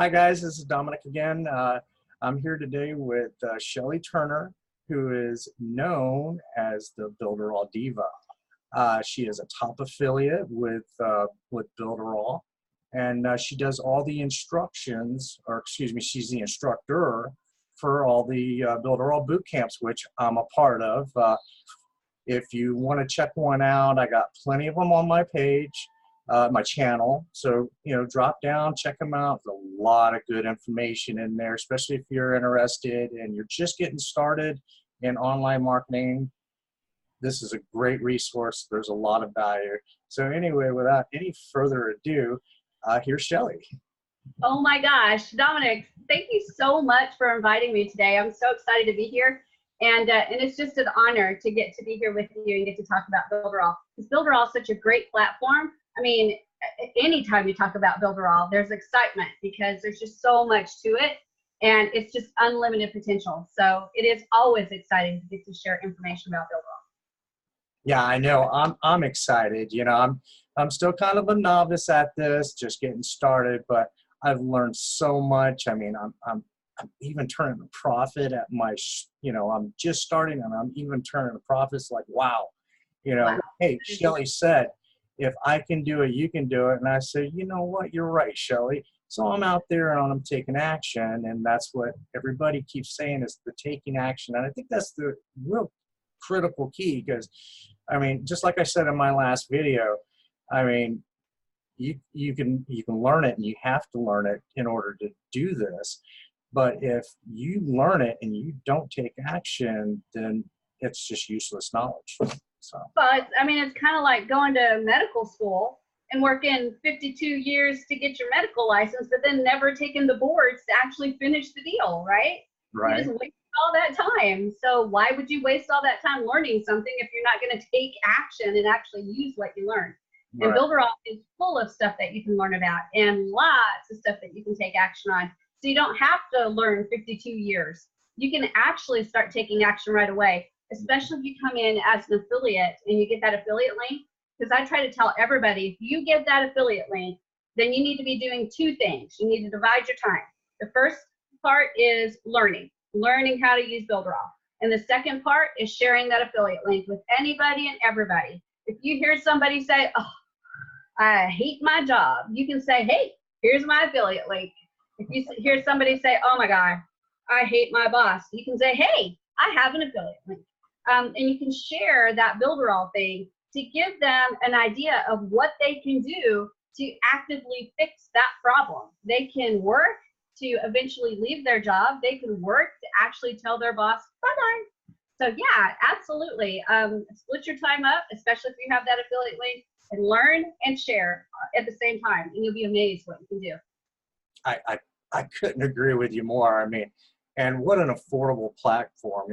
Hi guys, this is Dominic again. I'm here today with Shelly Turner, who is known as the Builderall Diva. She is a top affiliate with Builderall, and she does all the instructions, or excuse me, she's the instructor for all the Builderall boot camps, which I'm a part of. If you want to check one out, I got plenty of them on my page. My channel, so drop down, check them out. There's a lot of good information in there, especially if you're interested and you're just getting started in online marketing. This is a great resource. There's a lot of value. So anyway, without any further ado, here's Shelly. Oh my gosh, Dominic, thank you so much for inviting me today. I'm so excited to be here, and it's just an honor to get to be here with you and get to talk about Builderall. Because Builderall is such a great platform. I mean, anytime you talk about Builderall, there's excitement because there's just so much to it, and it's just unlimited potential. So it is always exciting to get to share information about Builderall. Yeah, I know. I'm excited. I'm still kind of a novice at this, just getting started, but I've learned so much. I mean, I'm even turning a profit at my, I'm just starting and I'm even turning a profit. It's like, wow, Wow. Hey, Shelly said, if I can do it, you can do it. And I said, you know what, you're right, Shelly. So I'm out there and I'm taking action. And that's what everybody keeps saying is the taking action. And I think that's the real critical key because, I mean, just like I said in my last video, I mean, you can learn it and you have to learn it in order to do this. But if you learn it and you don't take action, then it's just useless knowledge. So. But I mean, it's kind of like going to medical school and working 52 years to get your medical license, but then never taking the boards to actually finish the deal, right? Right. You just waste all that time. So why would you waste all that time learning something if you're not going to take action and actually use what you learn? Right. And Builderall is full of stuff that you can learn about and lots of stuff that you can take action on. So you don't have to learn 52 years. You can actually start taking action right away. Especially if you come in as an affiliate and you get that affiliate link, because I try to tell everybody, if you get that affiliate link, then you need to be doing two things. You need to divide your time. The first part is learning how to use Builderall. And the second part is sharing that affiliate link with anybody and everybody. If you hear somebody say, oh, I hate my job, you can say, hey, here's my affiliate link. If you hear somebody say, oh my God, I hate my boss, you can say, hey, I have an affiliate link. And you can share that Builderall thing to give them an idea of what they can do to actively fix that problem. They can work to eventually leave their job. They can work to actually tell their boss, bye-bye. So yeah, absolutely. Split your time up, especially if you have that affiliate link, and learn and share at the same time. And you'll be amazed what you can do. I couldn't agree with you more. I mean, and what an affordable platform,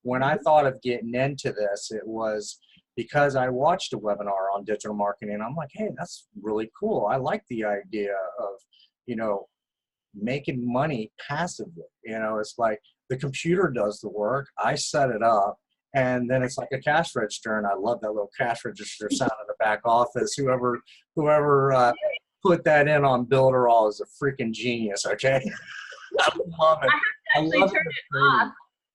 When I thought of getting into this, it was because I watched a webinar on digital marketing. I'm like, hey, that's really cool. I like the idea of, making money passively. It's like the computer does the work. I set it up, and then it's like a cash register. And I love that little cash register sound in the back office. Whoever put that in on Builderall is a freaking genius, okay? I love it. I have to actually turn it off.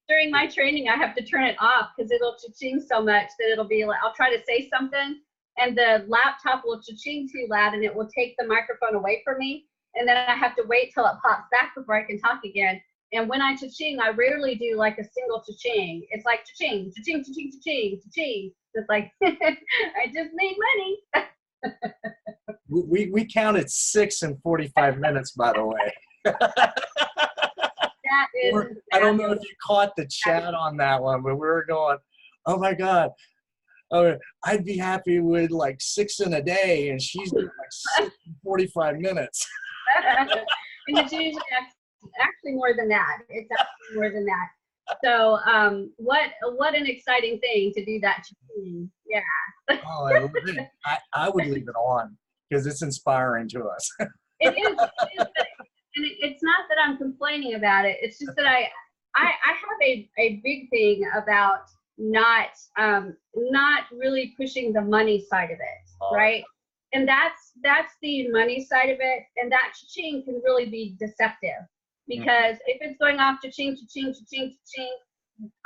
During my training, I have to turn it off because it'll cha-ching so much that it'll be like, I'll try to say something and the laptop will cha-ching too loud and it will take the microphone away from me. And then I have to wait till it pops back before I can talk again. And when I cha-ching, I rarely do like a single cha-ching. It's like cha-ching, cha-ching, cha-ching, cha-ching, cha-ching. It's like, I just made money. we counted 6 in 45 minutes, by the way. I don't know if you caught the chat on that one, but we were going, oh my God, I'd be happy with like 6 in a day, and she's doing like 6 in 45 minutes. And it's usually actually more than that. It's actually more than that. So what an exciting thing to do that. Yeah. Oh, I would leave it on because it's inspiring to us. It is. And it's not that I'm complaining about it. It's just that I have a big thing about not really pushing the money side of it, right? And that's the money side of it. And that cha-ching can really be deceptive, because if it's going off cha-ching, cha-ching, cha-ching, cha-ching,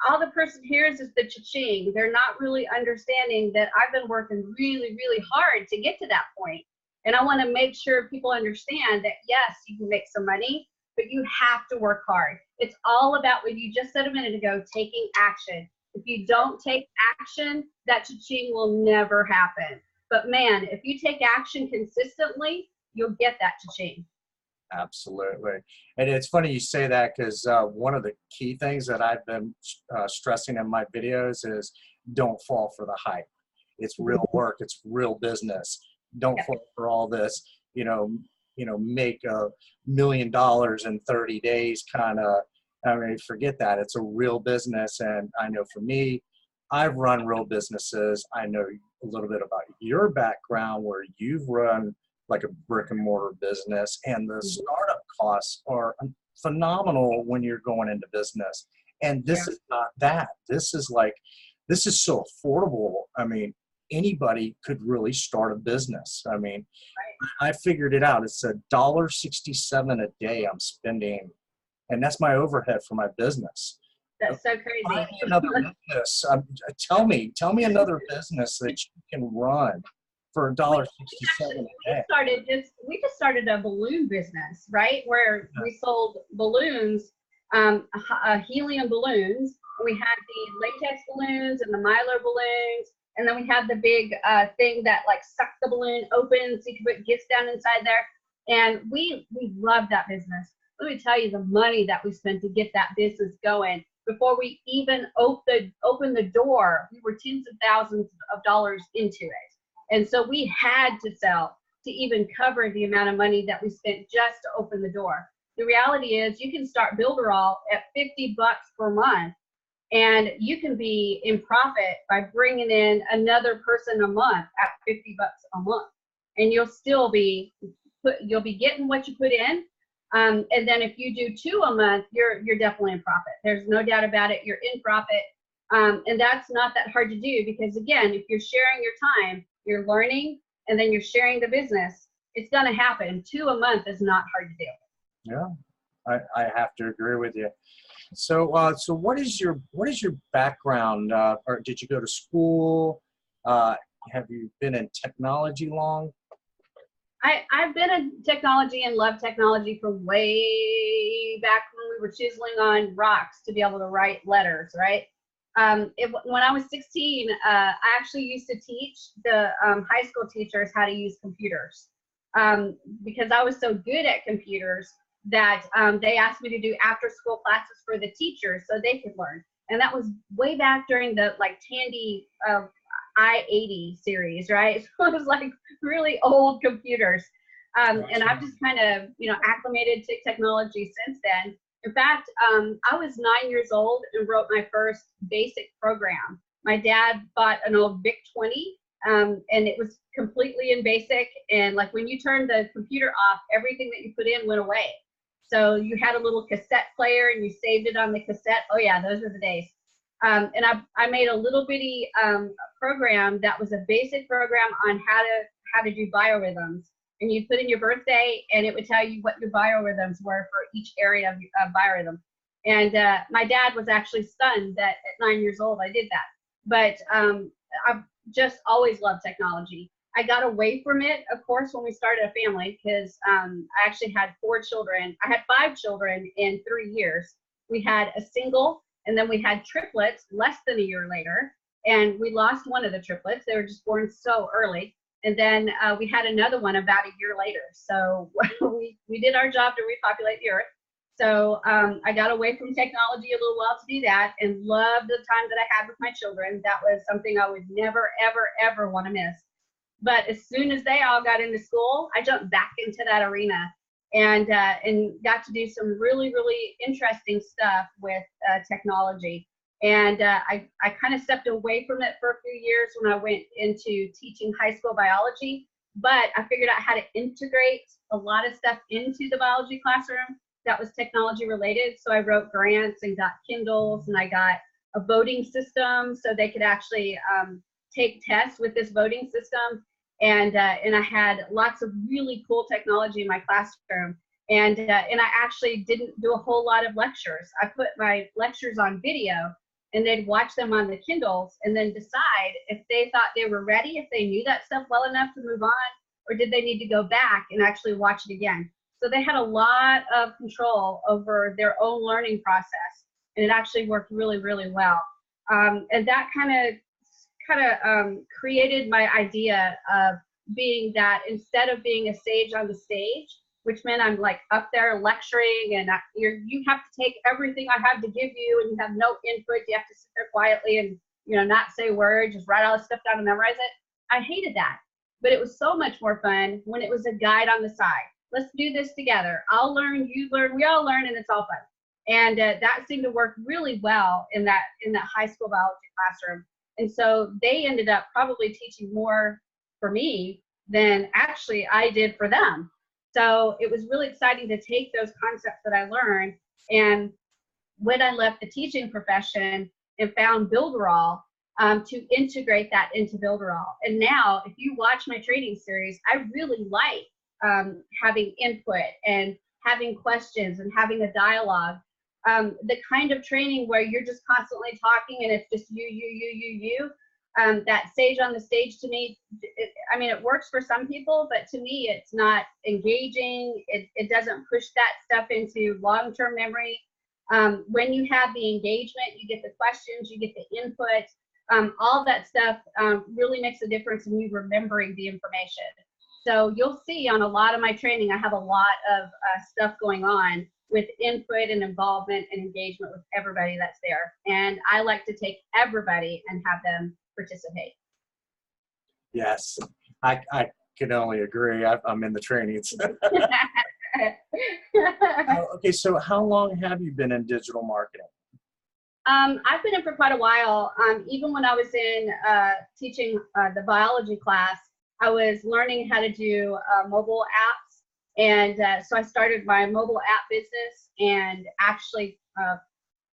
all the person hears is the cha-ching. They're not really understanding that I've been working really, really hard to get to that point. And I want to make sure people understand that, yes, you can make some money, but you have to work hard. It's all about what you just said a minute ago, taking action. If you don't take action, that cha-ching will never happen. But man, if you take action consistently, you'll get that cha-ching. Absolutely. And it's funny you say that, because one of the key things that I've been stressing in my videos is don't fall for the hype. It's real work. It's real business. Don't fall for all this, make $1 million in 30 days kind of. I mean, forget that. It's a real business. And I know for me, I've run real businesses. I know a little bit about your background, where you've run like a brick and mortar business, and the startup costs are phenomenal when you're going into business. And this is not that. This is so affordable. I mean, anybody could really start a business. I mean, I figured it out. It's $1.67 a day I'm spending, and that's my overhead for my business. That's so crazy. Find me another business. Tell me another business that you can run for $1.67 a day. We just started a balloon business, right? Where we sold balloons, helium balloons. We had the latex balloons and the mylar balloons, and then we had the big thing that like sucked the balloon open so you could put gifts down inside there. And we loved that business. Let me tell you the money that we spent to get that business going. Before we even opened the door, we were tens of thousands of dollars into it. And so we had to sell to even cover the amount of money that we spent just to open the door. The reality is you can start Builderall at $50 per month, and you can be in profit by bringing in another person a month at $50 a month. And you'll still be getting what you put in. And then if you do 2 a month, you're definitely in profit. There's no doubt about it. You're in profit. And that's not that hard to do, because again, if you're sharing your time, you're learning, and then you're sharing the business, it's going to happen. 2 a month is not hard to do. Yeah, I have to agree with you. So, so what is your background? Or did you go to school? Have you been in technology long? I've been in technology and love technology from way back when we were chiseling on rocks to be able to write letters, right? When I was 16, I actually used to teach the high school teachers how to use computers, because I was so good at computers that they asked me to do after school classes for the teachers so they could learn. And that was way back during the Tandy I-80 series, right? So it was like really old computers. And I've just kind of, acclimated to technology since then. In fact, I was 9 years old and wrote my first basic program. My dad bought an old VIC-20, and it was completely in basic. And like when you turned the computer off, everything that you put in went away. So you had a little cassette player and you saved it on the cassette. Oh yeah, those were the days. And I made a little bitty program that was a basic program on how to do biorhythms. And you put in your birthday, and it would tell you what your biorhythms were for each area of biorhythm. And my dad was actually stunned that at 9 years old I did that. But I've just always loved technology. I got away from it, of course, when we started a family, because I actually had 4 children. I had 5 children in 3 years. We had a single, and then we had triplets less than a year later. And we lost one of the triplets. They were just born so early. And then we had another one about a year later. So we did our job to repopulate the earth. So I got away from technology a little while to do that, and loved the time that I had with my children. That was something I would never, ever, ever want to miss. But as soon as they all got into school, I jumped back into that arena and got to do some really, really interesting stuff with technology. And I kind of stepped away from it for a few years when I went into teaching high school biology, but I figured out how to integrate a lot of stuff into the biology classroom that was technology related. So I wrote grants and got Kindles, and I got a voting system so they could actually take tests with this voting system. and I had lots of really cool technology in my classroom. And I actually didn't do a whole lot of lectures. I put my lectures on video, and they'd watch them on the Kindles and then decide if they thought they were ready, if they knew that stuff well enough to move on, or did they need to go back and actually watch it again. So they had a lot of control over their own learning process, and it actually worked really, really well. And that kind of created my idea of being that, instead of being a sage on the stage, which meant I'm like up there lecturing, and you have to take everything I have to give you, and you have no input. You have to sit there quietly and, you know, not say words, just write all this stuff down and memorize it. I hated that, but it was so much more fun when it was a guide on the side. Let's do this together. I'll learn, you learn, we all learn, and it's all fun. And that seemed to work really well in that high school biology classroom. And so they ended up probably teaching more for me than actually I did for them. So it was really exciting to take those concepts that I learned, and when I left the teaching profession and found Builderall, to integrate that into Builderall. And now, if you watch my training series, I really like having input and having questions and having a dialogue. The kind of training where you're just constantly talking and it's just you. That sage on the stage, to me, I mean, it works for some people, but to me, it's not engaging. It doesn't push that stuff into long-term memory. When you have the engagement, you get the questions, you get the input, all that stuff really makes a difference in you remembering the information. So you'll see on a lot of my training, I have a lot of stuff going on with input and involvement and engagement with everybody that's there. And I like to take everybody and have them participate. Yes, I can only agree. I'm in the trainings. Okay, so how long have you been in digital marketing? I've been in for quite a while. Even when I was in teaching the biology class, I was learning how to do mobile apps. And so I started my mobile app business and actually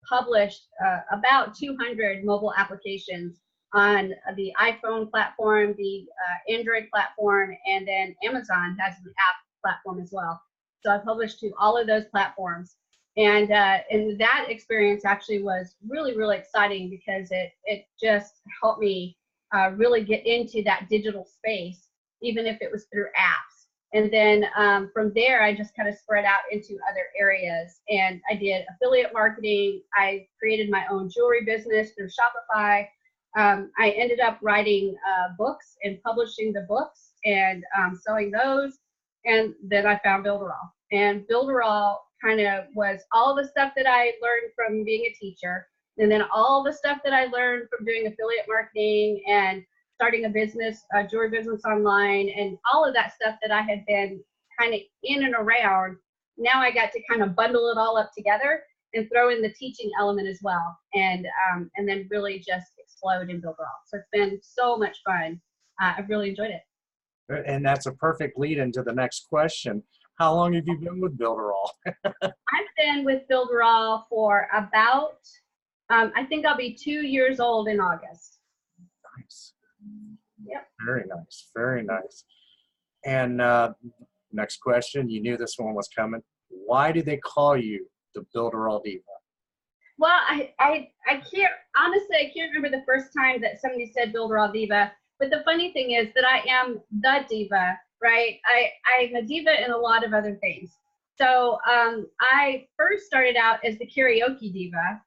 published about 200 mobile applications on the iPhone platform, the Android platform, and then Amazon has an app platform as well. So I published to all of those platforms. And that experience actually was really, really exciting because it just helped me really get into that digital space, even if it was through apps. And then from there, I just kind of spread out into other areas. And I did affiliate marketing. I created my own jewelry business through Shopify. I ended up writing books and publishing the books and selling those. And then I found Builderall. And Builderall kind of was all the stuff that I learned from being a teacher, and then all the stuff that I learned from doing affiliate marketing and starting a business, a jewelry business online, and all of that stuff that I had been kind of in and around. Now I got to kind of bundle it all up together and throw in the teaching element as well, and then really just explode in Builderall. So it's been so much fun. I've really enjoyed it. And that's a perfect lead into the next question. How long have you been with Builderall? I've been with Builderall for about, I think I'll be 2 years old in August. Nice. Yep. Very nice. Very nice. And next question, you knew this one was coming. Why do they call you the Builderall Diva? Well, I can't, honestly, I can't remember the first time that somebody said Builderall Diva, but the funny thing is that I am the diva, right? I'm a diva in a lot of other things. So I first started out as the karaoke diva.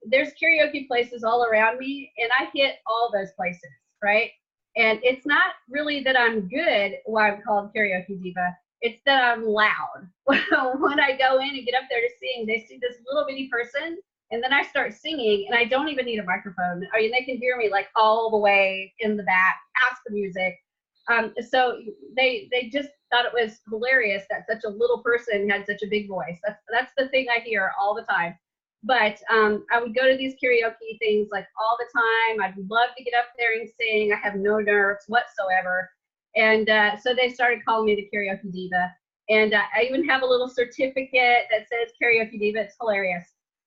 There's karaoke places all around me, and I hit all those places, right? And it's not really that I'm good why I'm called karaoke diva. It's that I'm loud. When I go in and get up there to sing, they see this little bitty person, and then I start singing, and I don't even need a microphone. I mean, they can hear me like all the way in the back, past the music. So they just thought it was hilarious that such a little person had such a big voice. That's the thing I hear all the time. But I would go to these karaoke things like all the time. I'd love to get up there and sing. I have no nerves whatsoever. And so they started calling me the karaoke diva. And I even have a little certificate that says karaoke diva. It's hilarious.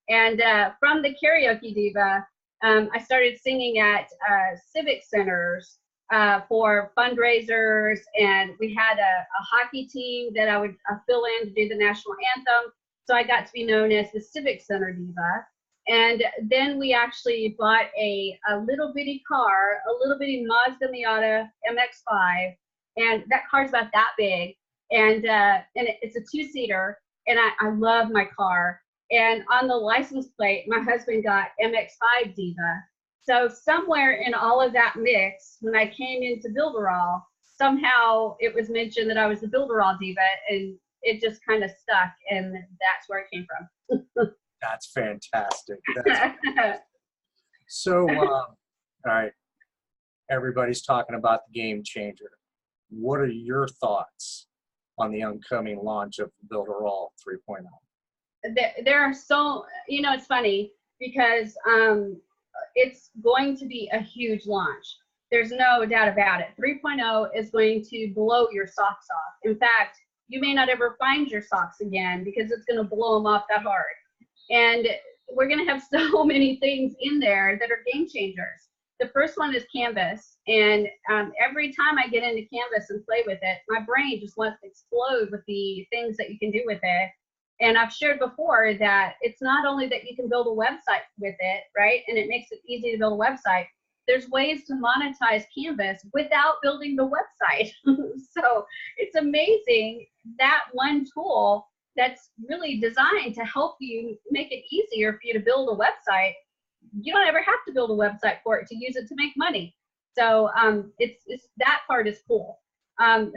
And from the karaoke diva, I started singing at civic centers for fundraisers, and we had a hockey team that I would fill in to do the national anthem. So I got to be known as the Civic Center Diva. And then we actually bought a little bitty car, a little bitty Mazda Miata MX-5, and that car's about that big, and it's a 2-seater, and I love my car. And on the license plate, my husband got MX-5 Diva. So somewhere in all of that mix, when I came into Builderall, somehow it was mentioned that I was the Builderall Diva, and it just kind of stuck, and that's where it came from. That's fantastic. So, all right, everybody's talking about the game changer. What are your thoughts on the oncoming launch of Builderall 3.0? There are so, it's funny because it's going to be a huge launch. There's no doubt about it. 3.0 is going to blow your socks off. In fact, you may not ever find your socks again because it's going to blow them off that hard. And we're going to have so many things in there that are game changers. The first one is Canvas. And every time I get into Canvas and play with it, my brain just wants to explode with the things that you can do with it. And I've shared before that it's not only that you can build a website with it, right? And it makes it easy to build a website. There's ways to monetize Canvas without building the website. So it's amazing that one tool that's really designed to help you make it easier for you to build a website. You don't ever have to build a website for it to use it to make money. So it's that part is cool.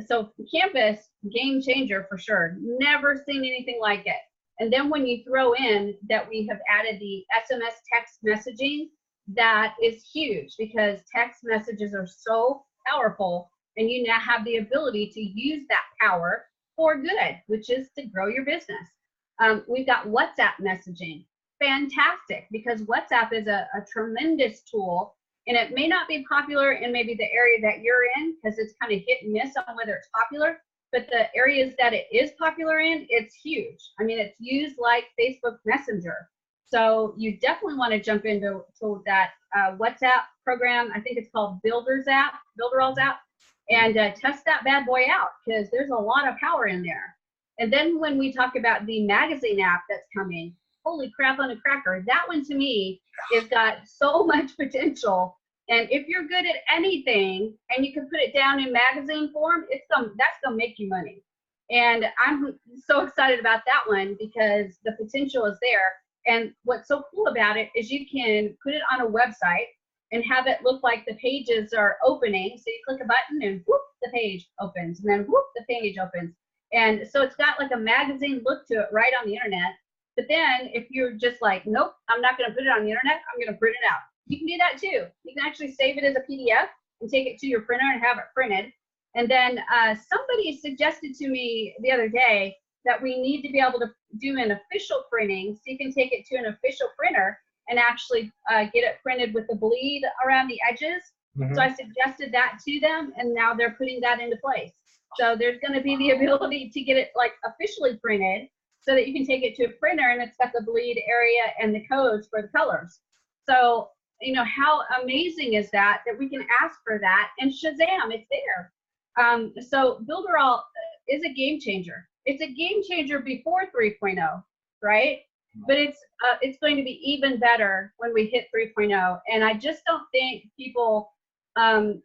So Canvas, game changer for sure. Never seen anything like it. And then when you throw in that we have added the SMS text messaging, that is huge because text messages are so powerful, and you now have the ability to use that power for good, which is to grow your business. We've got WhatsApp messaging. Fantastic, because WhatsApp is a tremendous tool, and it may not be popular in maybe the area that you're in because it's kind of hit and miss on whether it's popular, but the areas that it is popular in, it's huge. I mean, it's used like Facebook Messenger. So you definitely want to jump into that WhatsApp program. I think it's called Builderall's app, and test that bad boy out because there's a lot of power in there. And then when we talk about the magazine app that's coming, holy crap on a cracker. That one to me has got so much potential. And if you're good at anything and you can put it down in magazine form, that's gonna make you money. And I'm so excited about that one because the potential is there. And what's so cool about it is you can put it on a website and have it look like the pages are opening. So you click a button and whoop, the page opens, and then whoop, the page opens. And so it's got like a magazine look to it right on the internet. But then if you're just like, nope, I'm not going to put it on the internet, I'm going to print it out. You can do that too. You can actually save it as a PDF and take it to your printer and have it printed. And then somebody suggested to me the other day that we need to be able to do an official printing, so you can take it to an official printer and actually get it printed with the bleed around the edges. Mm-hmm. So I suggested that to them, and now they're putting that into place. So there's going to be the ability to get it like officially printed so that you can take it to a printer and it's got the bleed area and the codes for the colors. So, how amazing is that we can ask for that and Shazam, it's there. So Builderall is a game changer. It's a game changer before 3.0, right? But it's going to be even better when we hit 3.0. And I just don't think people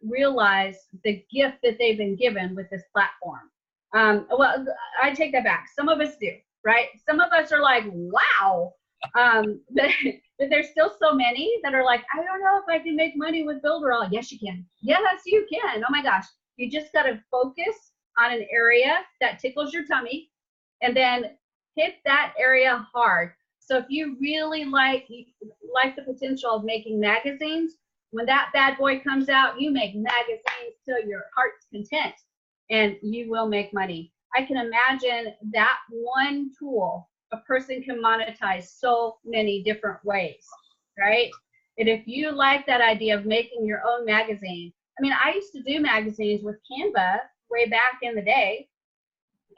realize the gift that they've been given with this platform. Well, I take that back. Some of us do, right? Some of us are like, wow. But there's still so many that are like, I don't know if I can make money with Builderall. Yes, you can. Yes, you can. Oh my gosh. You just got to focus on an area that tickles your tummy and then hit that area hard. So if you really like the potential of making magazines, when that bad boy comes out, you make magazines till your heart's content and you will make money. I can imagine that one tool, a person can monetize so many different ways, right? And if you like that idea of making your own magazine, I mean, I used to do magazines with Canva way back in the day.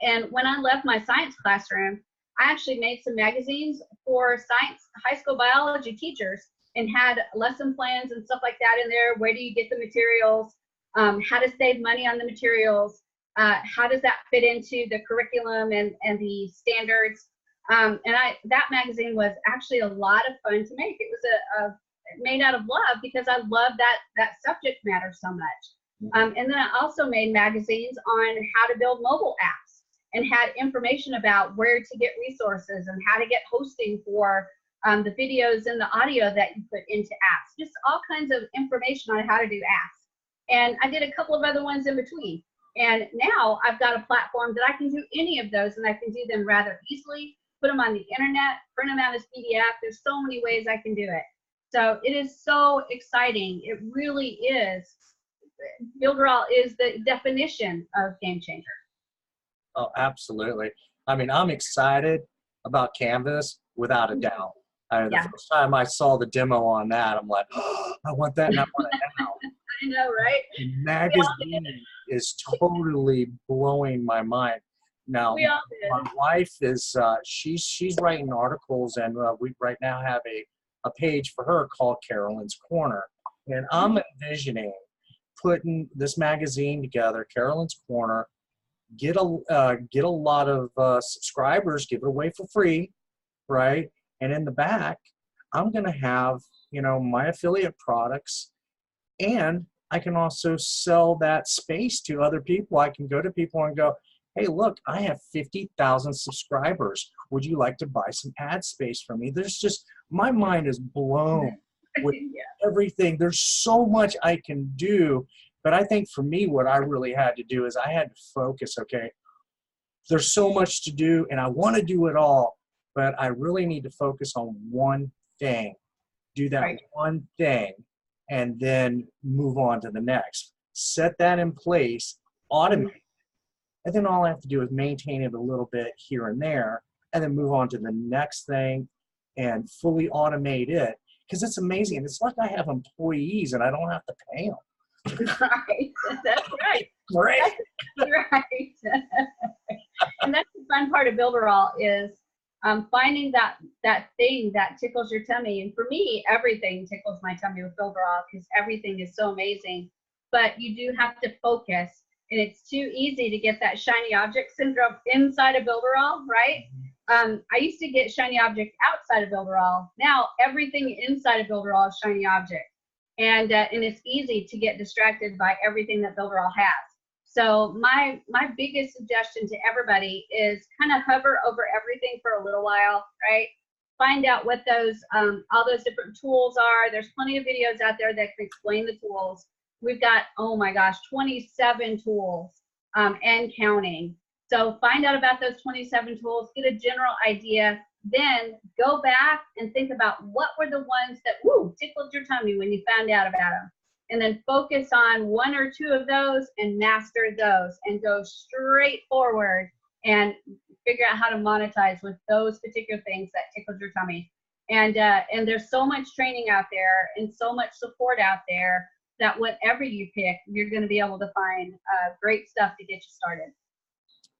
And when I left my science classroom, I actually made some magazines for science, high school biology teachers, and had lesson plans and stuff like that in there. Where do you get the materials? how to save money on the materials, how does that fit into the curriculum and the standards. That magazine was actually a lot of fun to make. It was made out of love because I love that subject matter so much. And then I also made magazines on how to build mobile apps and had information about where to get resources and how to get hosting for the videos and the audio that you put into apps, just all kinds of information on how to do apps. And I did a couple of other ones in between. And now I've got a platform that I can do any of those, and I can do them rather easily, put them on the internet, print them out as PDF. There's so many ways I can do it. So it is so exciting. It really is. Builderall is the definition of game changer. Oh, absolutely. I mean, I'm excited about Canvas without a doubt. The first time I saw the demo on that, I'm like, oh, I want that and I want it now. I know, right? The magazine is totally blowing my mind. Now, my wife is, she's writing articles, and we right now have a page for her called Carolyn's Corner. And I'm envisioning putting this magazine together, Carolyn's Corner, get a lot of subscribers, give it away for free, right? And in the back, I'm going to have, my affiliate products, and I can also sell that space to other people. I can go to people and go, hey, look, I have 50,000 subscribers. Would you like to buy some ad space from me? There's just, my mind is blown with everything. There's so much I can do. But I think for me, what I really had to do is I had to focus, okay, there's so much to do and I want to do it all, but I really need to focus on one thing, do that one thing, and then move on to the next. Set that in place, automate it, and then all I have to do is maintain it a little bit here and there, and then move on to the next thing and fully automate it, because it's amazing. It's like I have employees and I don't have to pay them. Right, that's right. Great. That's right. And that's the fun part of Builderall is finding that thing that tickles your tummy. And for me, everything tickles my tummy with Builderall because everything is so amazing. But you do have to focus, and it's too easy to get that shiny object syndrome inside of Builderall, right? I used to get shiny objects outside of Builderall. Now everything inside of Builderall is shiny object. And it's easy to get distracted by everything that Builderall has. So my biggest suggestion to everybody is kind of hover over everything for a little while, right? Find out what those all those different tools are. There's plenty of videos out there that can explain the tools. We've got, oh my gosh, 27 tools and counting. So find out about those 27 tools, get a general idea, then go back and think about what were the ones that tickled your tummy when you found out about them. And then focus on one or two of those and master those and go straight forward and figure out how to monetize with those particular things that tickled your tummy. And there's so much training out there and so much support out there that whatever you pick, you're going to be able to find great stuff to get you started.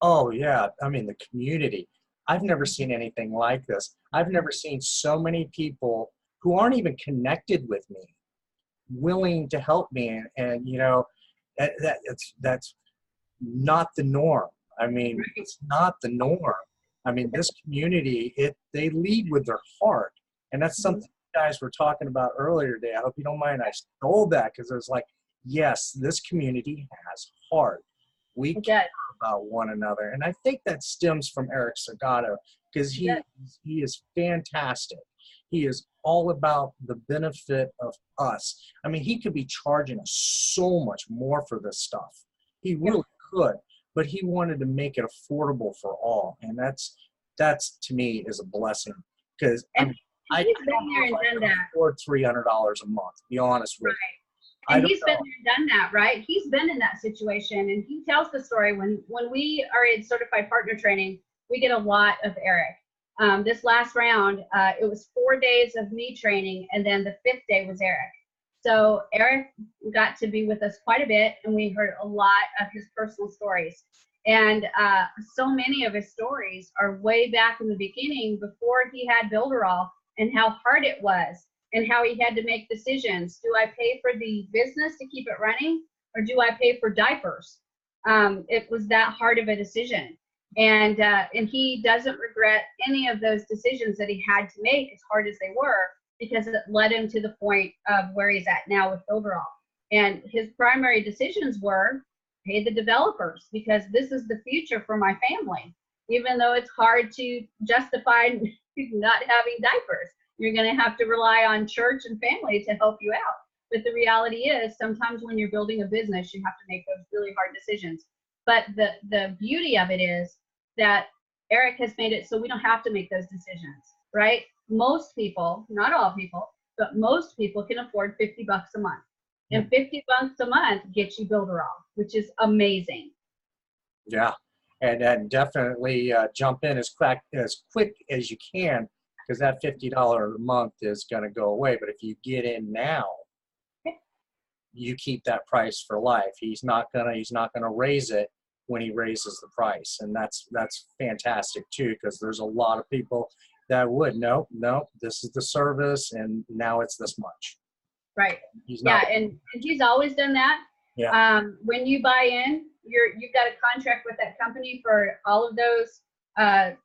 Oh, yeah. I mean, the community. I've never seen anything like this. I've never seen so many people who aren't even connected with me willing to help me. And that's not the norm. I mean, it's not the norm. I mean, this community, they lead with their heart. And that's something you guys were talking about earlier today. I hope you don't mind. I stole that because it was like, yes, this community has heart. We care about one another. And I think that stems from Eric Segato because he is fantastic. He is all about the benefit of us. I mean, he could be charging us so much more for this stuff. He really could, but he wanted to make it affordable for all. And that's to me is a blessing because I mean, I don't know if I can afford $300 a month, to be honest with you. And he's been there and done that, right? He's been in that situation, and he tells the story. When we are in certified partner training, we get a lot of Eric. This last round, it was 4 days of me training, and then the 5th day was Eric. So Eric got to be with us quite a bit, and we heard a lot of his personal stories. And so many of his stories are way back in the beginning before he had Builderall and how hard it was. And how he had to make decisions. Do I pay for the business to keep it running? or do I pay for diapers? It was that hard of a decision. And he doesn't regret any of those decisions that he had to make, as hard as they were, because it led him to the point of where he's at now with Builderall. And his primary decisions were pay the developers, because this is the future for my family. Even though it's hard to justify not having diapers, you're going to have to rely on church and family to help you out. But the reality is, sometimes when you're building a business, you have to make those really hard decisions. But the beauty of it is that Eric has made it so we don't have to make those decisions, right? Most people, not all people, but most people can afford $50 a month. And $50 a month gets you Builderall, which is amazing. Yeah, and definitely jump in as quick as you can, because that $50 a month is going to go away. But if you get in now, you keep that price for life. He's not gonna raise it when he raises the price, and that's fantastic too, because there's a lot of people that would no, this is the service, and now it's this much. Right. And he's always done that. Yeah. When you buy in, you've got a contract with that company for all of those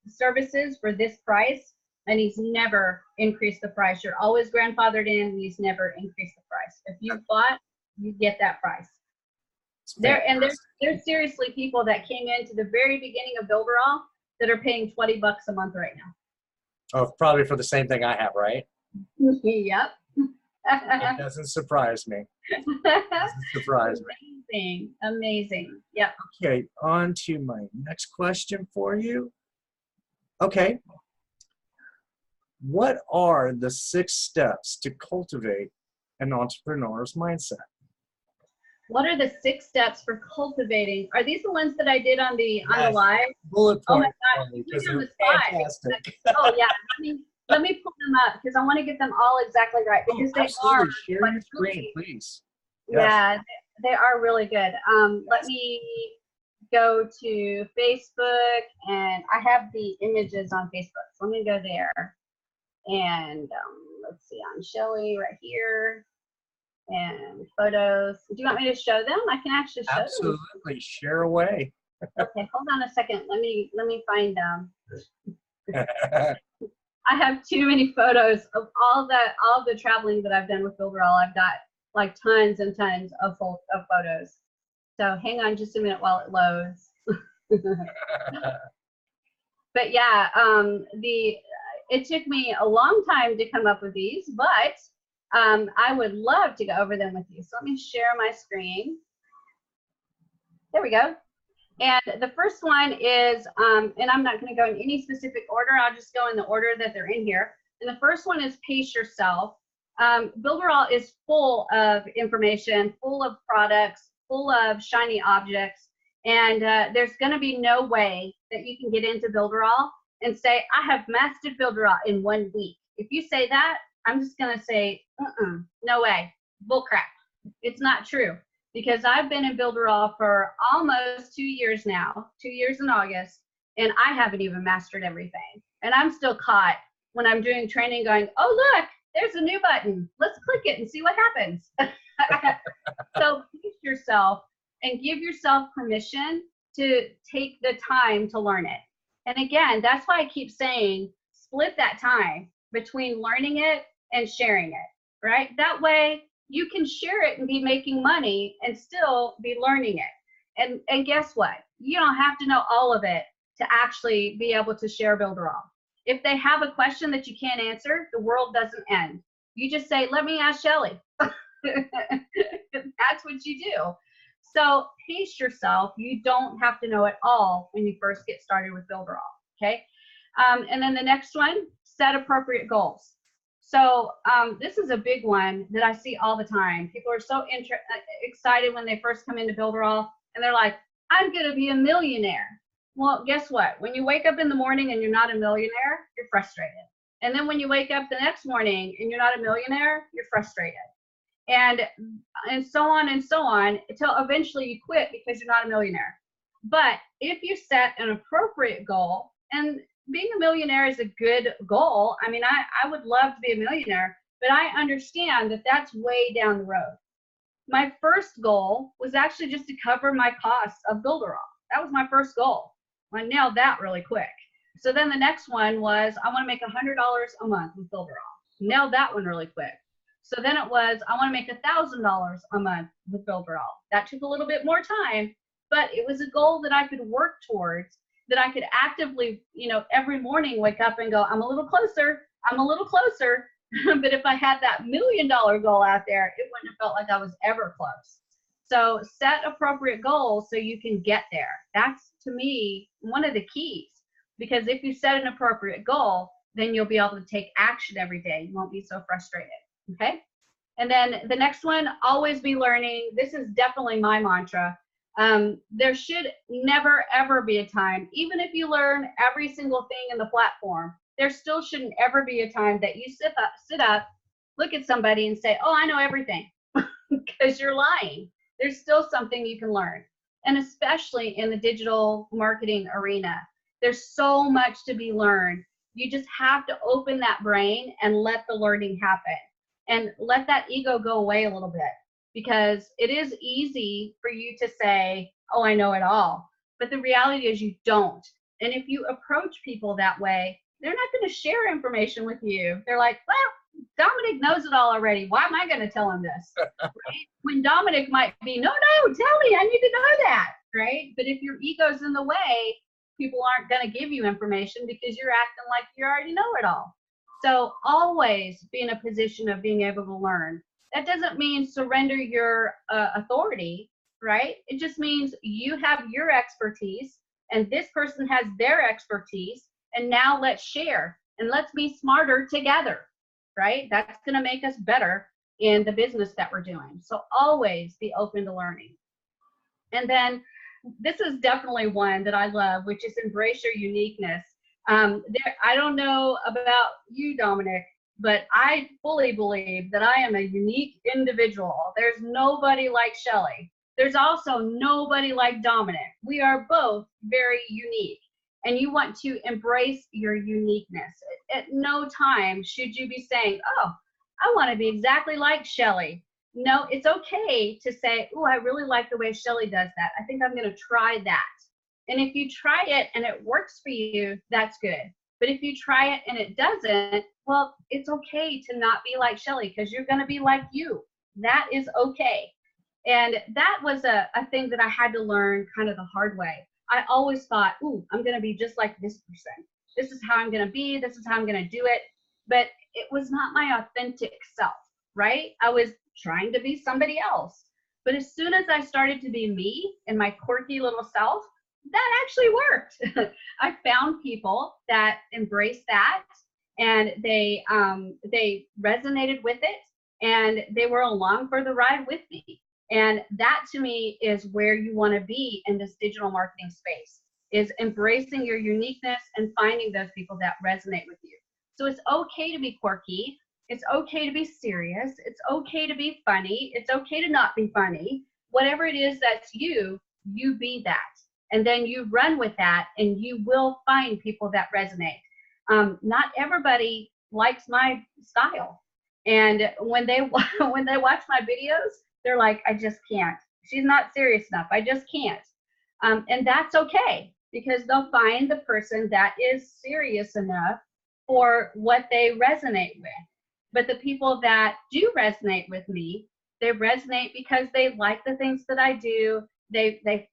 services for this price, and he's never increased the price. You're always grandfathered in, and he's never increased the price. If you bought, you get that price. There's seriously people that came into the very beginning of Builderall that are paying $20 a month right now. Oh, probably for the same thing I have, right? Yep. It doesn't surprise me. Amazing. Yep. Okay, on to my next question for you. Okay. What are the 6 steps to cultivate an entrepreneur's mindset? What are the 6 steps for cultivating? Are these the ones that I did on the live? Bullet Oh my point. gosh, Because on they're the fantastic. Oh yeah, let me pull them up, because I want to get them all exactly right, because they are. Share your screen, please. Yes. Yeah, they are really good. Let me go to Facebook, and I have the images on Facebook. So let me go there, and let's see, on Shelly right here. And photos. Do you want me to show them? I can actually show them. Absolutely, share away. Okay, hold on a second. Let me find them. I have too many photos of all the traveling that I've done with Builderall. I've got like tons and tons of photos. So hang on just a minute while it loads. But yeah, it took me a long time to come up with these, but I would love to go over them with you. So let me share my screen. There we go. And the first one is, and I'm not going to go in any specific order. I'll just go in the order that they're in here. And the first one is pace yourself. Builderall is full of information, full of products, full of shiny objects. And there's going to be no way that you can get into Builderall and say, I have mastered Builderall in 1 week. If you say that, I'm just going to say, no way, bull crap. It's not true, because I've been in Builderall for almost 2 years now, 2 years in August, and I haven't even mastered everything. And I'm still caught when I'm doing training going, oh, look, there's a new button. Let's click it and see what happens. So pace yourself and give yourself permission to take the time to learn it. And again, that's why I keep saying split that time between learning it and sharing it, right? That way you can share it and be making money and still be learning it. And guess what? You don't have to know all of it to actually be able to share Builderall. If they have a question that you can't answer, the world doesn't end. You just say, let me ask Shelly. That's what you do. So pace yourself. You don't have to know it all when you first get started with Builderall, okay? And then the next one, set appropriate goals. So this is a big one that I see all the time. People are so excited when they first come into Builderall, and they're like, I'm going to be a millionaire. Well, guess what? When you wake up in the morning and you're not a millionaire, you're frustrated. And then when you wake up the next morning and you're not a millionaire, you're frustrated. And so on until eventually you quit because you're not a millionaire. But if you set an appropriate goal, and being a millionaire is a good goal. I mean, I would love to be a millionaire, but I understand that that's way down the road. my first goal was actually just to cover my costs of Builderall. That was my first goal. I nailed that really quick. So then the next one was, I want to make $100 a month with Builderall. Nailed that one really quick. So then it was, I want to make $1,000 a month with Builderall. That took a little bit more time, but it was a goal that I could work towards, that I could actively, every morning wake up and go, I'm a little closer, I'm a little closer. But if I had that $1 million goal out there, it wouldn't have felt like I was ever close. So set appropriate goals so you can get there. That's, to me, one of the keys. Because if you set an appropriate goal, then you'll be able to take action every day. You won't be so frustrated, okay? And then the next one, always be learning. This is definitely my mantra. There should never, ever be a time, even if you learn every single thing in the platform, there still shouldn't ever be a time that you sit up, look at somebody and say, oh, I know everything, because you're lying. There's still something you can learn. And especially in the digital marketing arena, there's so much to be learned. You just have to open that brain and let the learning happen, and let that ego go away a little bit, because it is easy for you to say, oh, I know it all. But the reality is you don't. And if you approach people that way, they're not going to share information with you. They're like, well, Dominic knows it all already. Why am I going to tell him this? Right? When Dominic might be, no, tell me, I need to know that, right? But if your ego's in the way, people aren't going to give you information because you're acting like you already know it all. So always be in a position of being able to learn. That doesn't mean surrender your authority, right? It just means you have your expertise and this person has their expertise, and now let's share and let's be smarter together, right? That's going to make us better in the business that we're doing. So always be open to learning. And then this is definitely one that I love, which is embrace your uniqueness. I don't know about you, Dominic, but I fully believe that I am a unique individual. There's nobody like Shelly. There's also nobody like Dominic. We are both very unique, and you want to embrace your uniqueness. At no time should you be saying, oh, I want to be exactly like Shelly. No, it's okay to say, oh, I really like the way Shelly does that. I think I'm going to try that. And if you try it and it works for you, that's good. But if you try it and it doesn't, well, it's okay to not be like Shelly, because you're going to be like you. That is okay. And that was a thing that I had to learn kind of the hard way. I always thought, ooh, I'm going to be just like this person. This is how I'm going to be. This is how I'm going to do it. But it was not my authentic self, right? I was trying to be somebody else. But as soon as I started to be me and my quirky little self, that actually worked. I found people that embraced that, and they resonated with it, and they were along for the ride with me. And that, to me, is where you want to be in this digital marketing space, is embracing your uniqueness and finding those people that resonate with you. So it's okay to be quirky. It's okay to be serious. It's okay to be funny. It's okay to not be funny. Whatever it is that's you be that. And then you run with that, and you will find people that resonate. Not everybody likes my style. And when they watch my videos, they're like, I just can't. She's not serious enough. I just can't. And that's okay, because they'll find the person that is serious enough for what they resonate with. But the people that do resonate with me, they resonate because they like the things that I do. They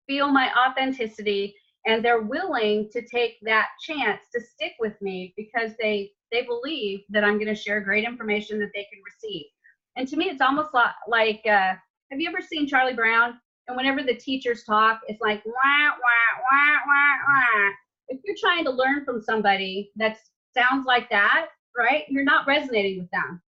feel my authenticity, and they're willing to take that chance to stick with me because they believe that I'm going to share great information that they can receive. And to me, it's almost like have you ever seen Charlie Brown? And whenever the teachers talk, it's like, wah, wah, wah, wah, wah. If you're trying to learn from somebody that sounds like that, right, you're not resonating with them.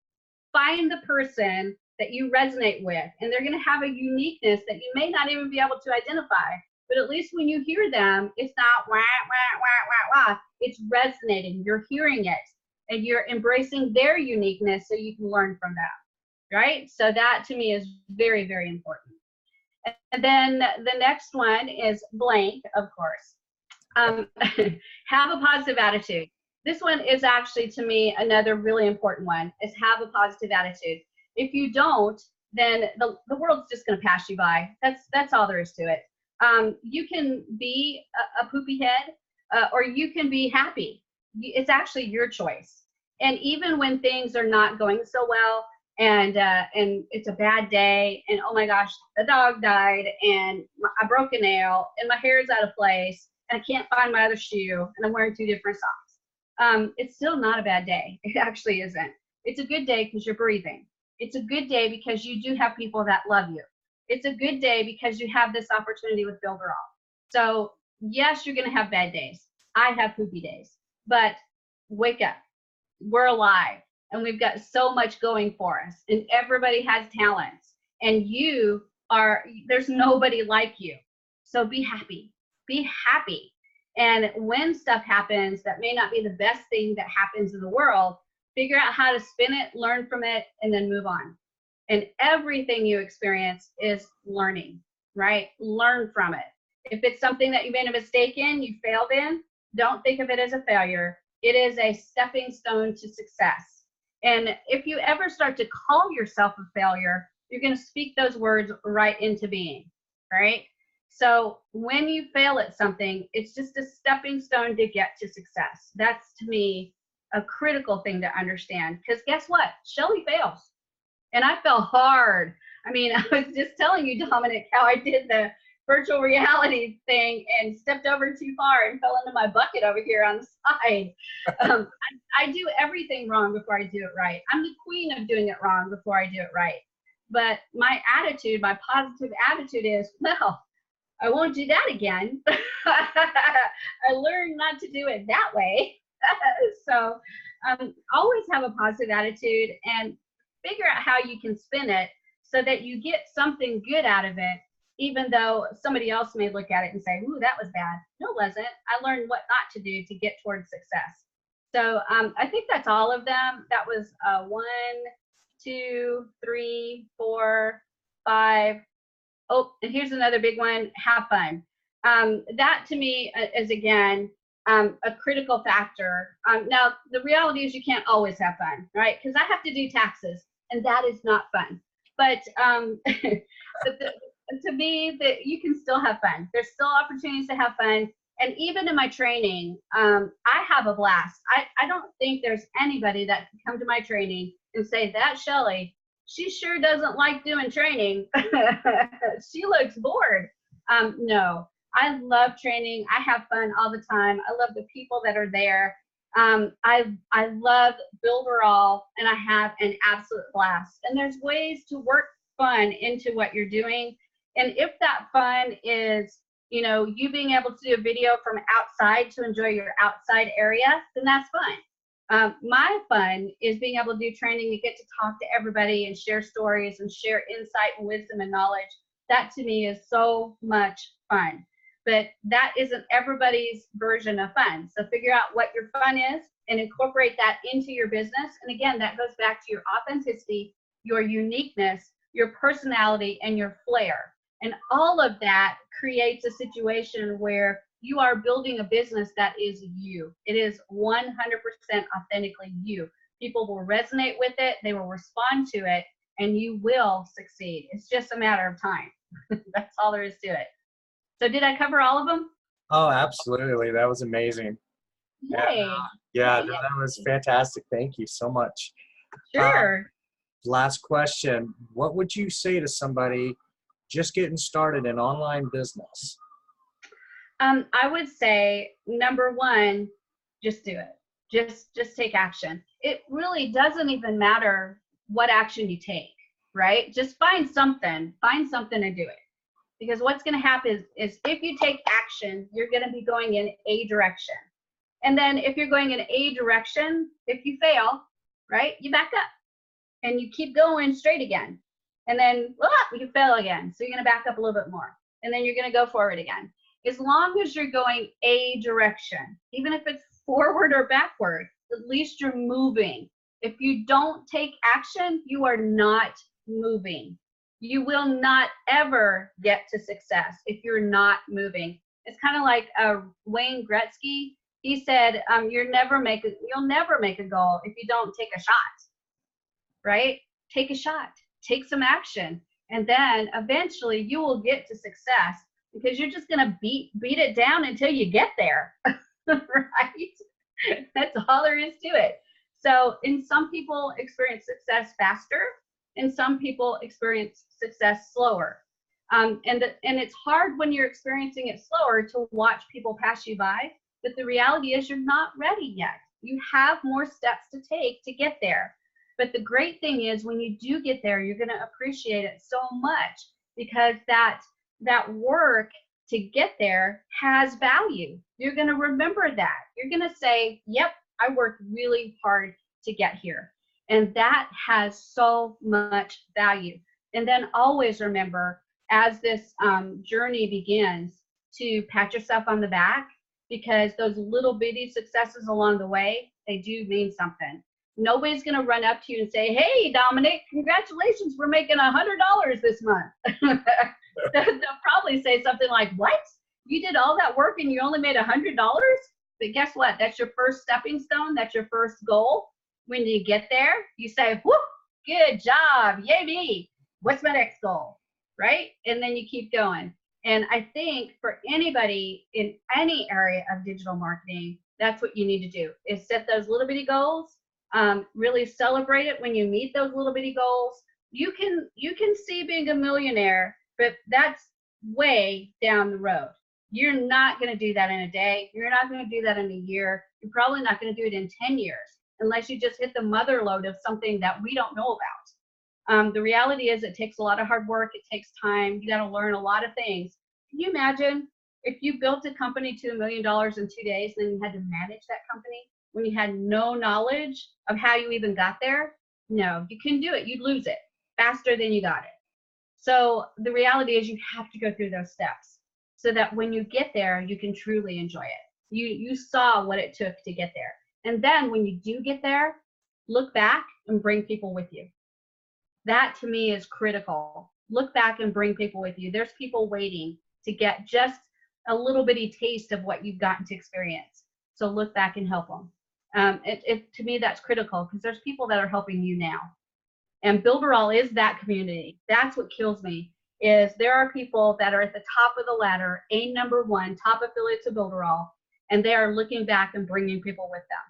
Find the person that you resonate with, and they're going to have a uniqueness that you may not even be able to identify. But at least when you hear them, it's not wah, wah, wah, wah, wah. It's resonating. You're hearing it, and you're embracing their uniqueness so you can learn from them, right? So that, to me, is very, very important. And then the next one is blank, of course. Have a positive attitude. This one is actually, to me, another really important one, is have a positive attitude. If you don't, then the world's just going to pass you by. That's all there is to it. You can be a poopy head, or you can be happy. It's actually your choice. And even when things are not going so well, and it's a bad day, and oh my gosh, the dog died, and I broke a nail, and my hair is out of place, and I can't find my other shoe, and I'm wearing 2 different socks. It's still not a bad day. It actually isn't. It's a good day because you're breathing. It's a good day because you do have people that love you. It's a good day because you have this opportunity with Builderall. So yes, you're going to have bad days. I have poopy days, but wake up. We're alive, and we've got so much going for us, and everybody has talents, and there's nobody like you. So be happy. Be happy. And when stuff happens that may not be the best thing that happens in the world, figure out how to spin it, learn from it, and then move on. And everything you experience is learning, right? Learn from it. If it's something that you made a mistake in, you failed in, don't think of it as a failure. It is a stepping stone to success. And if you ever start to call yourself a failure, you're going to speak those words right into being, right? So when you fail at something, it's just a stepping stone to get to success. That's, to me, a critical thing to understand. Because guess what? Shelly fails. And I fell hard. I mean, I was just telling you, Dominic, how I did the virtual reality thing and stepped over too far and fell into my bucket over here on the side. I do everything wrong before I do it right. I'm the queen of doing it wrong before I do it right. But my attitude, my positive attitude is, well, I won't do that again. I learned not to do it that way. So always have a positive attitude and figure out how you can spin it so that you get something good out of it, even though somebody else may look at it and say, ooh, that was bad. No, it wasn't. I learned what not to do to get towards success. So I think that's all of them. That was 1, 2, 3, 4, 5. Oh, and here's another big one, have fun. That to me is, again, a critical factor. Now, the reality is you can't always have fun, right? Because I have to do taxes, and that is not fun. But to me, that you can still have fun. There's still opportunities to have fun. And even in my training, I have a blast. I don't think there's anybody that can come to my training and say, that Shelly, she sure doesn't like doing training. She looks bored. No, I love training. I have fun all the time. I love the people that are there. I love Builderall, and I have an absolute blast. And there's ways to work fun into what you're doing. And if that fun is, you know, you being able to do a video from outside to enjoy your outside area, then that's fun. My fun is being able to do training to get to talk to everybody and share stories and share insight and wisdom and knowledge. That to me is so much fun. But that isn't everybody's version of fun. So figure out what your fun is and incorporate that into your business. And again, that goes back to your authenticity, your uniqueness, your personality, and your flair. And all of that creates a situation where you are building a business that is you. It is 100% authentically you. People will resonate with it, they will respond to it, and you will succeed. It's just a matter of time. That's all there is to it. So did I cover all of them? Oh, absolutely. That was amazing. Yay. Yeah, that was fantastic. Thank you so much. Sure. Last question. What would you say to somebody just getting started in online business? I would say, number one, just do it. Just take action. It really doesn't even matter what action you take, right? Just find something and do it. Because what's going to happen is if you take action, you're going to be going in a direction. And then if you're going in a direction, if you fail, right, you back up and you keep going straight again. And then you fail again. So you're going to back up a little bit more. And then you're going to go forward again. As long as you're going a direction, even if it's forward or backward, at least you're moving. If you don't take action, you are not moving. You will not ever get to success if you're not moving. It's kind of like Wayne Gretzky. He said, you'll never make a goal if you don't take a shot, right? Take a shot. take some action. And then eventually you will get to success, because you're just going to beat it down until you get there. Right? That's all there is to it. So, some people experience success faster, and some people experience success slower. And it's hard when you're experiencing it slower to watch people pass you by. But the reality is you're not ready yet. You have more steps to take to get there. But the great thing is when you do get there, you're going to appreciate it so much, because that work to get there has value. You're going to remember that. You're going to say, yep, I worked really hard to get here. And that has so much value. And then always remember, as this journey begins, to pat yourself on the back, because those little bitty successes along the way, they do mean something. Nobody's going to run up to you and say, hey, Dominic, congratulations, we're making $100 this month. They'll probably say something like, what? You did all that work and you only made $100? But guess what? That's your first stepping stone. That's your first goal. When you get there, you say, whoop, good job, yay me. What's my next goal, right? And then you keep going. And I think for anybody in any area of digital marketing, that's what you need to do, is set those little bitty goals. Really celebrate it when you meet those little bitty goals. You can see being a millionaire, but that's way down the road. You're not going to do that in a day. You're not going to do that in a year. You're probably not going to do it in 10 years, unless you just hit the mother load of something that we don't know about. The reality is it takes a lot of hard work. It takes time. You got to learn a lot of things. Can you imagine if you built a company to $1 million in 2 days, and then you had to manage that company when you had no knowledge of how you even got there? No, you couldn't do it. You'd lose it faster than you got it. So the reality is you have to go through those steps so that when you get there, you can truly enjoy it. You saw what it took to get there. And then when you do get there, look back and bring people with you. That to me is critical. Look back and bring people with you. There's people waiting to get just a little bitty taste of what you've gotten to experience. So look back and help them. To me, that's critical, because there's people that are helping you now. And Builderall is that community. That's what kills me, is there are people that are at the top of the ladder, #1, top affiliates of Builderall, and they are looking back and bringing people with them.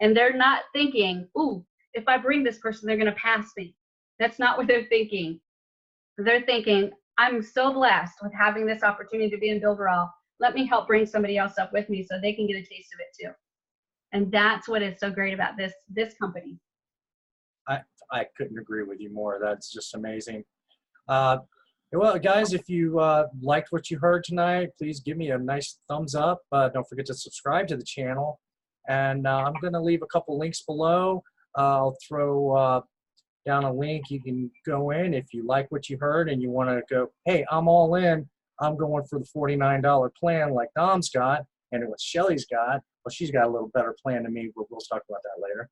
And they're not thinking, ooh, if I bring this person, they're going to pass me. That's not what they're thinking. They're thinking, I'm so blessed with having this opportunity to be in Builderall. Let me help bring somebody else up with me so they can get a taste of it too. And that's what is so great about this company. I couldn't agree with you more. That's just amazing. Well, guys, if you liked what you heard tonight, please give me a nice thumbs up. Don't forget to subscribe to the channel. And I'm going to leave a couple links below. I'll throw down a link. You can go in if you like what you heard and you want to go, hey, I'm all in. I'm going for the $49 plan like Dom's got and what Shelly's got. Well, she's got a little better plan than me, but we'll talk about that later.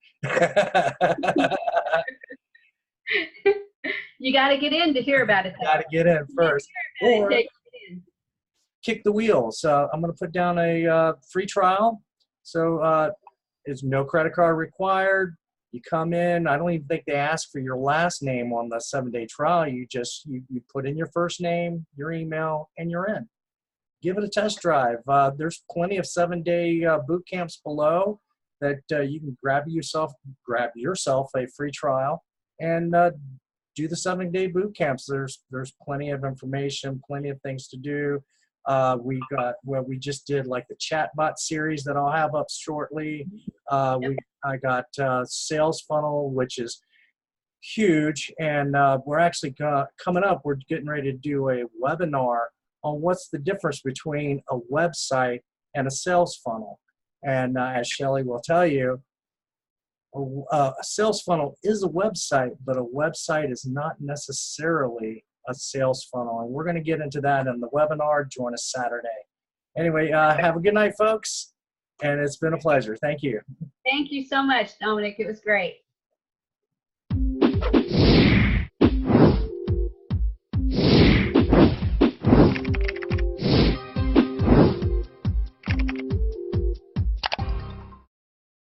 You got to get in to hear about it. You got to get in first. Or kick the wheels. I'm going to put down a free trial. So there's no credit card required. You come in. I don't even think they ask for your last name on the 7-day trial. You just you put in your first name, your email, and you're in. Give it a test drive. There's plenty of 7-day boot camps below that you can grab yourself a free trial and do the 7-day boot camps. There's plenty of information, plenty of things to do. We just did like the chatbot series that I'll have up shortly. I got sales funnel, which is huge, and we're actually coming up. We're getting ready to do a webinar on what's the difference between a website and a sales funnel. And as Shelly will tell you, a sales funnel is a website, but a website is not necessarily a sales funnel. And we're going to get into that in the webinar. Join us Saturday. Anyway, have a good night, folks. And it's been a pleasure. Thank you. Thank you so much, Dominic. It was great.